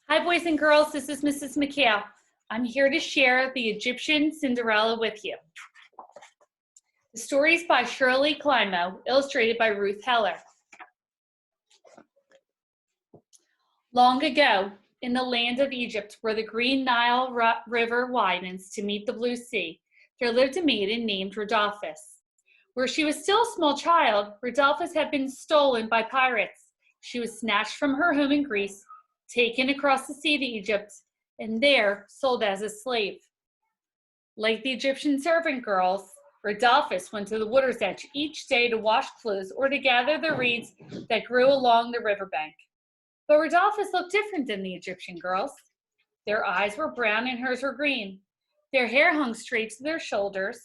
Hi, boys and girls. This is Mrs. McHale. I'm here to share the Egyptian Cinderella with you. The story is by Shirley, Climo, illustrated by Ruth Heller. Long ago, in the land of Egypt, where the green Nile River widens to meet the blue sea, there lived a maiden named Rodolphus. Where she was still a small child, Rodolphus had been stolen by pirates. She was snatched from her home in Greece, taken across the sea to Egypt, and there sold as a slave. Like the Egyptian servant girls, Rodolphus went to the water's edge each day to wash clothes or to gather the reeds that grew along the riverbank. But Rodolphus looked different than the Egyptian girls. Their eyes were brown and hers were green. Their hair hung straight to their shoulders,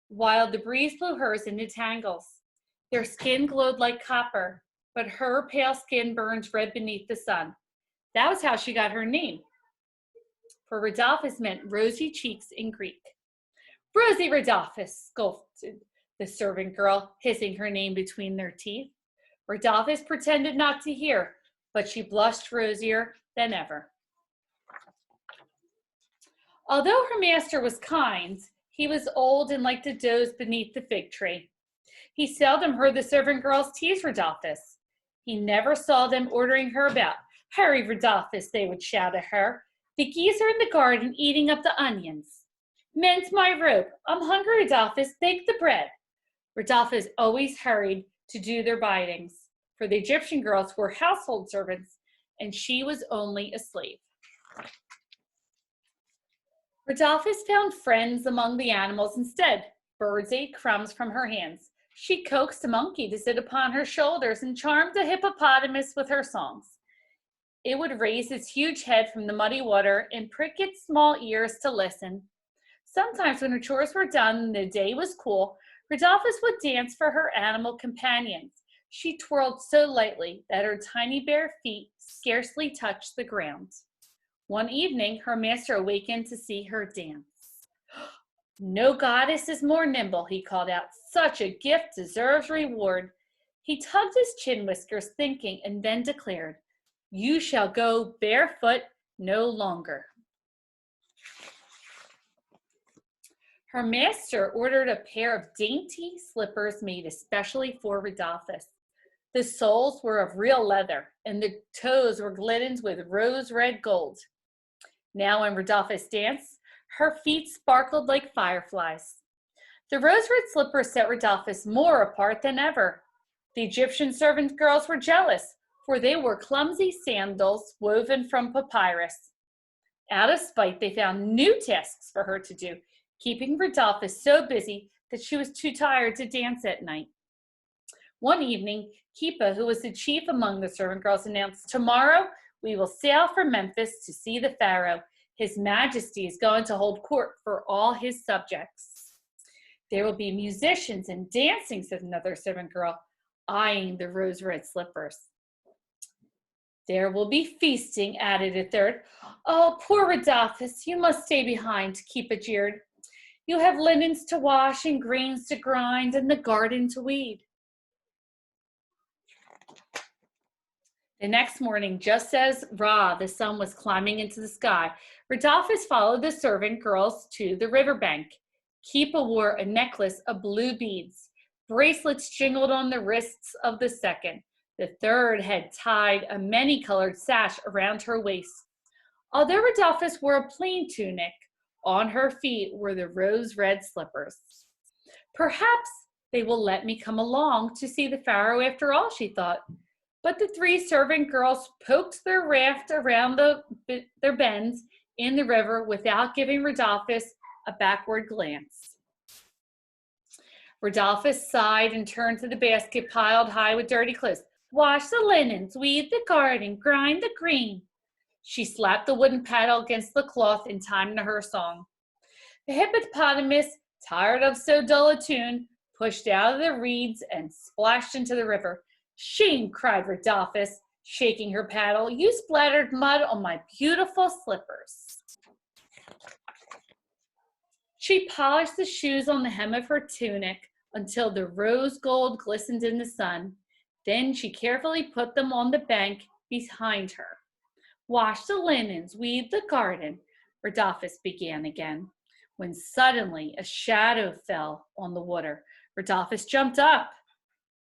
while the breeze blew hers into tangles. Their skin glowed like copper, but her pale skin burned red beneath the sun. That was how she got her name. For Rodolphus meant rosy cheeks in Greek. Rosy Rodolphus, scolded the servant girl, hissing her name between their teeth. Rodolphus pretended not to hear, but she blushed rosier than ever. Although her master was kind, he was old and liked to doze beneath the fig tree. He seldom heard the servant girls tease Rodolphus. He never saw them ordering her about. Hurry, Rodolphus, they would shout at her. The geese are in the garden eating up the onions. Mend my rope. I'm hungry, Rodolphus. Bake the bread. Rodolphus always hurried to do their bidings, for the Egyptian girls were household servants, and she was only a slave. Rodolphus found friends among the animals instead. Birds ate crumbs from her hands. She coaxed a monkey to sit upon her shoulders and charmed a hippopotamus with her songs. It would raise its huge head from the muddy water and prick its small ears to listen. Sometimes when her chores were done and the day was cool, Rodolphus would dance for her animal companions. She twirled so lightly that her tiny bare feet scarcely touched the ground. One evening, her master awakened to see her dance. No goddess is more nimble, he called out. Such a gift deserves reward. He tugged his chin whiskers, thinking, and then declared, You shall go barefoot no longer. Her master ordered a pair of dainty slippers made especially for Rodolphus. The soles were of real leather, and the toes were glistened with rose-red gold. Now when Rodolphus danced, her feet sparkled like fireflies. The rose-red slippers set Rodolphus more apart than ever. The Egyptian servant girls were jealous, for they were clumsy sandals woven from papyrus. Out of spite, they found new tasks for her to do, keeping Rodolphus so busy that she was too tired to dance at night. One evening, Climo, who was the chief among the servant girls, announced, Tomorrow we will sail for Memphis to see the Pharaoh. His Majesty is going to hold court for all his subjects. There will be musicians and dancing, said another servant girl, eyeing the rose-red slippers. There will be feasting, added a third. Oh, poor Rodolphus, you must stay behind, Climo jeered. You have linens to wash and grains to grind and the garden to weed. The next morning, just as the sun was climbing into the sky, Rodolphus followed the servant girls to the riverbank. Climo wore a necklace of blue beads. Bracelets jingled on the wrists of the second. The third had tied a many-colored sash around her waist. Although Rodolphus wore a plain tunic, on her feet were the rose-red slippers. Perhaps they will let me come along to see the Pharaoh after all, she thought. But the three servant girls poked their raft around their bends in the river without giving Rodolphus a backward glance. Rodolphus sighed and turned to the basket piled high with dirty clothes. Wash the linens, weed the garden, grind the green. She slapped the wooden paddle against the cloth in time to her song. The hippopotamus, tired of so dull a tune, pushed out of the reeds and splashed into the river. Shame, cried Rodolphus, shaking her paddle. You splattered mud on my beautiful slippers. She polished the shoes on the hem of her tunic until the rose gold glistened in the sun. Then she carefully put them on the bank behind her. Wash the linens, weed the garden, Rodolphus began again, when suddenly a shadow fell on the water. Rodolphus jumped up.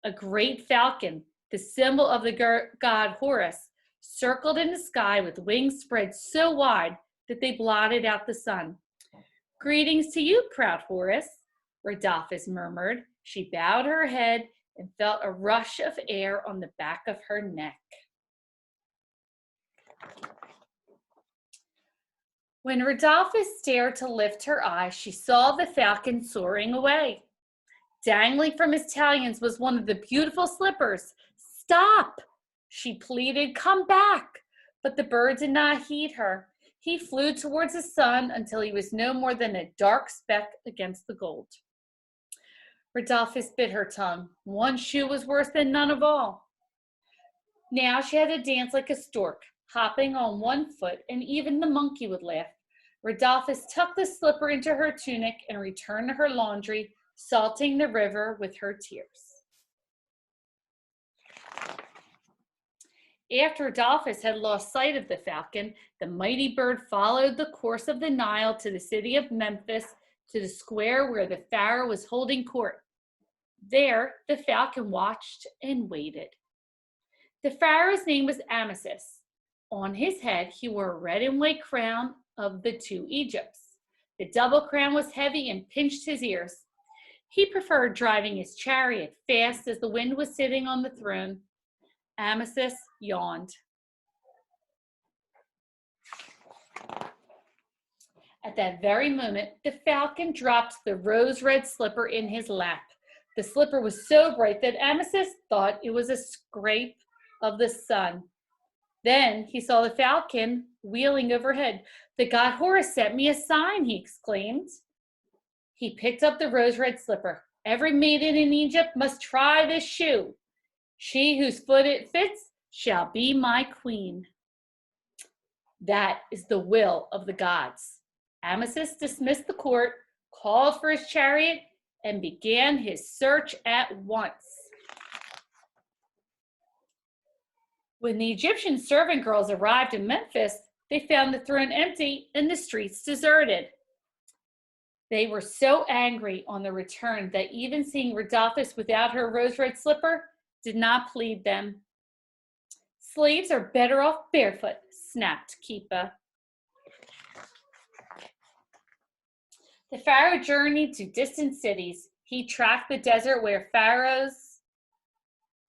A great falcon, the symbol of the god Horus, circled in the sky with wings spread so wide that they blotted out the sun. Greetings to you, proud Horus, Rodolphus murmured. She bowed her head and felt a rush of air on the back of her neck. When Rodolphus dared to lift her eyes, she saw the falcon soaring away. Dangling from his talons was one of the beautiful slippers. Stop, she pleaded, come back. But the bird did not heed her. He flew towards the sun until he was no more than a dark speck against the gold. Rodolphus bit her tongue. One shoe was worse than none of all. Now she had to dance like a stork, hopping on one foot, and even the monkey would laugh. Rodolphus tucked the slipper into her tunic and returned to her laundry, salting the river with her tears. After Rodolphus had lost sight of the falcon, the mighty bird followed the course of the Nile to the city of Memphis, to the square where the pharaoh was holding court. There, the falcon watched and waited. The pharaoh's name was Amasis. On his head, he wore a red and white crown of the two Egypts. The double crown was heavy and pinched his ears. He preferred driving his chariot fast as the wind was sitting on the throne. Amasis yawned. At that very moment, the falcon dropped the rose-red slipper in his lap. The slipper was so bright that Amasis thought it was a scrape of the sun. Then he saw the falcon wheeling overhead. The god Horus sent me a sign, he exclaimed. He picked up the rose-red slipper. Every maiden in Egypt must try this shoe. She whose foot it fits shall be my queen. That is the will of the gods. Amasis dismissed the court, called for his chariot, and began his search at once. When the Egyptian servant girls arrived in Memphis, they found the throne empty and the streets deserted. They were so angry on their return that even seeing Rodolphus without her rose-red slipper did not please them. Slaves are better off barefoot, snapped Keepa. The pharaoh journeyed to distant cities. He tracked the desert where pharaohs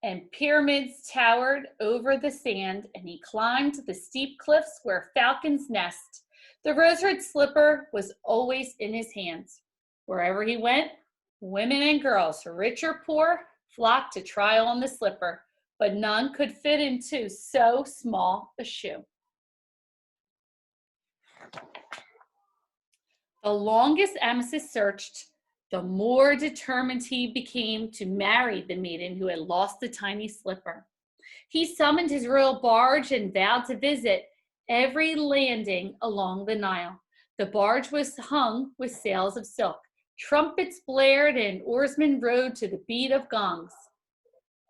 and pyramids towered over the sand, and he climbed the steep cliffs where falcons nest. The rose-red slipper was always in his hands. Wherever he went, women and girls, rich or poor, flocked to try on the slipper, but none could fit into so small a shoe. The longest Amasis searched, the more determined he became to marry the maiden who had lost the tiny slipper. He summoned his royal barge and vowed to visit every landing along the Nile. The barge was hung with sails of silk. Trumpets blared and oarsmen rowed to the beat of gongs.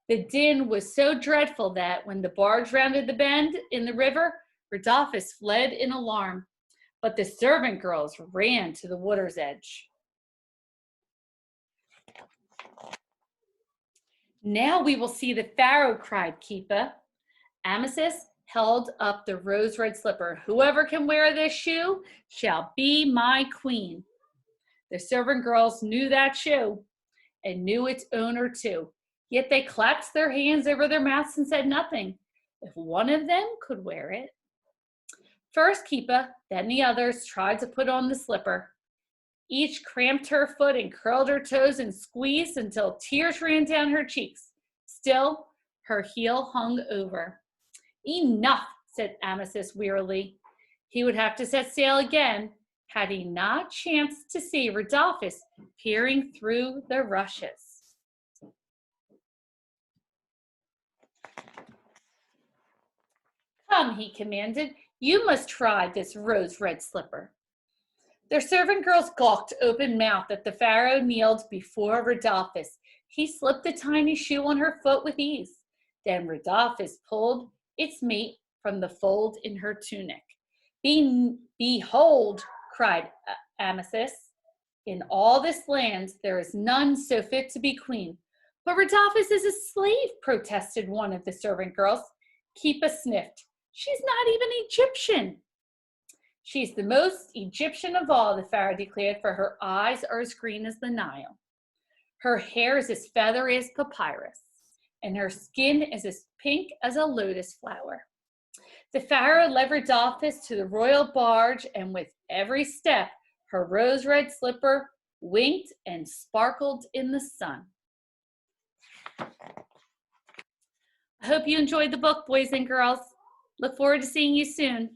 The din was so dreadful that when the barge rounded the bend in the river, Rodolphus fled in alarm. But the servant girls ran to the water's edge. Now we will see the pharaoh, cried Keepa. Amasis held up the rose-red slipper. Whoever can wear this shoe shall be my queen. The servant girls knew that shoe and knew its owner too. Yet they clapped their hands over their mouths and said nothing. If one of them could wear it. First Keepa, then the others tried to put on the slipper. Each cramped her foot and curled her toes and squeezed until tears ran down her cheeks. Still, her heel hung over. Enough, said Amasis wearily. He would have to set sail again had he not chanced to see Rodolphus peering through the rushes. Come, he commanded. You must try this rose-red slipper. Their servant girls gawked open-mouthed at the pharaoh kneeled before Rodolphus. He slipped the tiny shoe on her foot with ease. Then Rodolphus pulled its mate from the fold in her tunic. Behold, cried Amethyst, in all this land there is none so fit to be queen. But Rhodopis is a slave, protested one of the servant girls. Keepa sniffed. She's not even Egyptian. She's the most Egyptian of all, the pharaoh declared, for her eyes are as green as the Nile. Her hair is as feathery as papyrus, and her skin is as pink as a lotus flower. The pharaoh led Rhodopis to the royal barge, and with every step, her rose-red slipper winked and sparkled in the sun. I hope you enjoyed the book, boys and girls. Look forward to seeing you soon.